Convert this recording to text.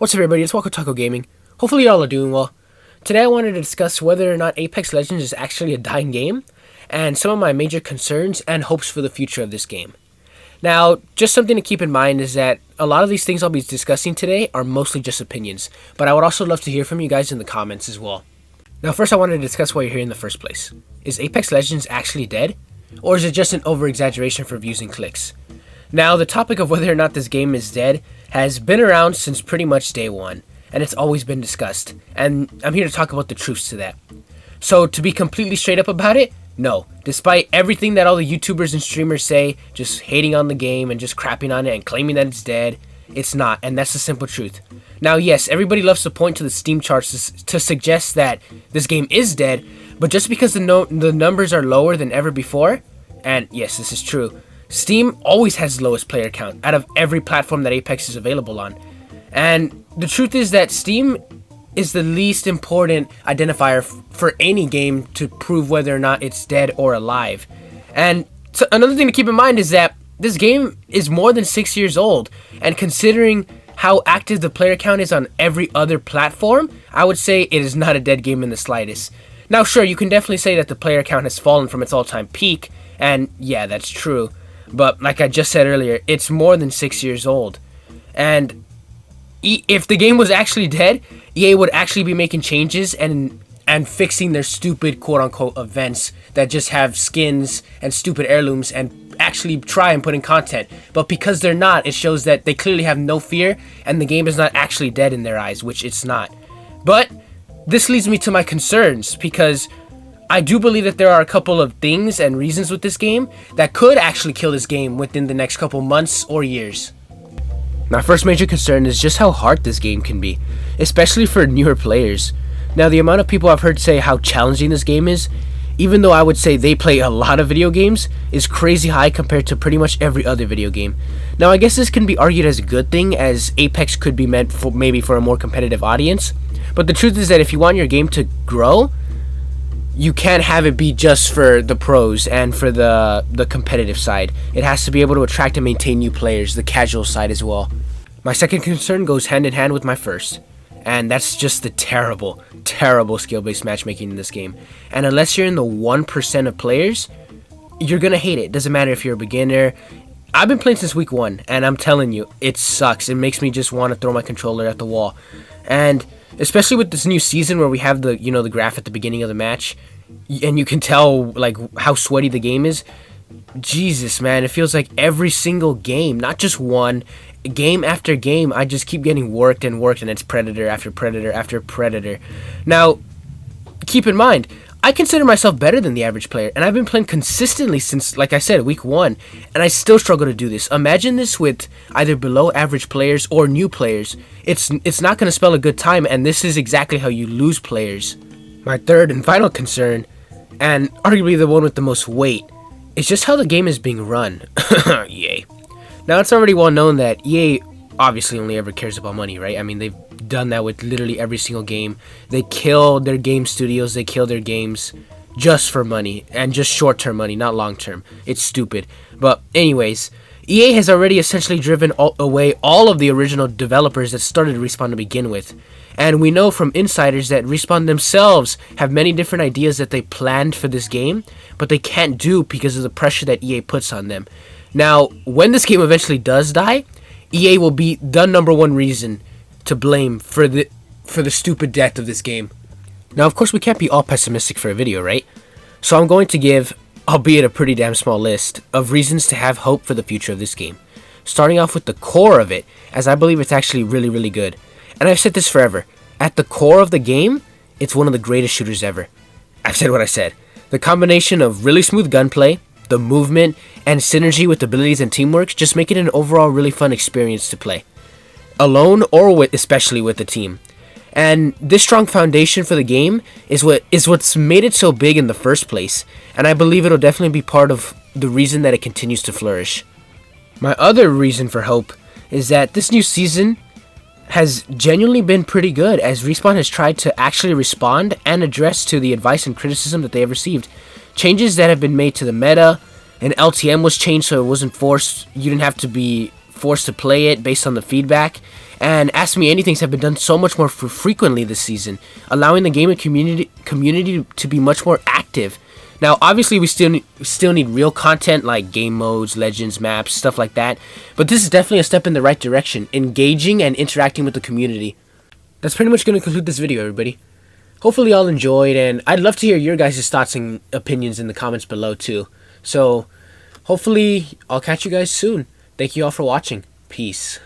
What's up everybody, it's JuacoTacoGaming. Hopefully y'all are doing well. Today I wanted to discuss whether or not Apex Legends is actually a dying game, and some of my major concerns and hopes for the future of this game. Now, just something to keep in mind is that a lot of these things I'll be discussing today are mostly just opinions, but I would also love to hear from you guys in the comments as well. Now first I wanted to discuss why you're here in the first place. Is Apex Legends actually dead? Or is it just an over-exaggeration for views and clicks? Now, the topic of whether or not this game is dead has been around since pretty much day one, and it's always been discussed, and I'm here to talk about the truths to that. So, to be completely straight up about it, no. Despite everything that all the YouTubers and streamers say, just hating on the game and just crapping on it and claiming that it's dead, it's not, and that's the simple truth. Now, yes, everybody loves to point to the Steam charts to suggest that this game is dead, but just because the numbers are lower than ever before, and yes, this is true, Steam always has the lowest player count out of every platform that Apex is available on. And the truth is that Steam is the least important identifier for any game to prove whether or not it's dead or alive. And so another thing to keep in mind is that this game is more than 6 years old, and considering how active the player count is on every other platform, I would say it is not a dead game in the slightest. Now sure, you can definitely say that the player count has fallen from its all-time peak, and yeah, that's true. But like I just said earlier, it's more than 6 years old. And if the game was actually dead, EA would actually be making changes and fixing their stupid quote-unquote events that just have skins and stupid heirlooms and actually try and put in content. But because they're not, it shows that they clearly have no fear and the game is not actually dead in their eyes, which it's not. But this leads me to my concerns, because I do believe that there are a couple of things and reasons with this game that could actually kill this game within the next couple months or years. My first major concern is just how hard this game can be, especially for newer players. Now, the amount of people I've heard say how challenging this game is, even though I would say they play a lot of video games, is crazy high compared to pretty much every other video game. Now, I guess this can be argued as a good thing, as Apex could be meant for maybe for a more competitive audience. But the truth is that if you want your game to grow, you can't have it be just for the pros and for the competitive side. It has to be able to attract and maintain new players, the casual side as well. My second concern goes hand in hand with my first, and that's just the terrible, terrible skill-based matchmaking in this game. And unless you're in the 1% of players, you're gonna hate it. Doesn't matter if you're a beginner. I've been playing since week 1, and I'm telling you, it sucks. It makes me just want to throw my controller at the wall. And especially with this new season where we have the the graph at the beginning of the match, and you can tell like how sweaty the game is. Jesus, man, it feels like every single game, not just one, game after game, I just keep getting worked, and it's predator after predator after predator. Now, keep in mind, I consider myself better than the average player, and I've been playing consistently since, like I said, week 1, and I still struggle to do this. Imagine this with either below average players or new players. It's not going to spell a good time, and this is exactly how you lose players. My third and final concern, and arguably the one with the most weight, is just how the game is being run. EA. Now, it's already well known that EA obviously only ever cares about money, right? I mean, they've done that with literally every single game. They kill their game studios, they kill their games just for money, and just short-term money, not long-term. It's stupid. But anyways, EA has already essentially driven away all of the original developers that started Respawn to begin with. And we know from insiders that Respawn themselves have many different ideas that they planned for this game, but they can't do because of the pressure that EA puts on them. Now, when this game eventually does die, EA will be the number one reason to blame for the stupid death of this game. Now, of course, we can't be all pessimistic for a video, right? So I'm going to give, albeit a pretty damn small list, of reasons to have hope for the future of this game. Starting off with the core of it, as I believe it's actually really, really good. And I've said this forever. At the core of the game, it's one of the greatest shooters ever. I've said what I said. The combination of really smooth gunplay, the movement, and synergy with abilities and teamwork just make it an overall really fun experience to play. Alone or especially with a team. And this strong foundation for the game is what's made it so big in the first place. And I believe it'll definitely be part of the reason that it continues to flourish. My other reason for hope is that this new season has genuinely been pretty good, as Respawn has tried to actually respond and address to the advice and criticism that they have received. Changes that have been made to the meta, and LTM was changed so it wasn't forced. You didn't have to be forced to play it based on the feedback. and Ask Me Anythings have been done so much more frequently this season, allowing the gaming community to be much more active. Now, obviously, we still need real content like game modes, legends, maps, stuff like that, but this is definitely a step in the right direction, engaging and interacting with the community. That's pretty much going to conclude this video, everybody. Hopefully y'all enjoyed, and I'd love to hear your guys' thoughts and opinions in the comments below too. So, hopefully, I'll catch you guys soon. Thank you all for watching. Peace.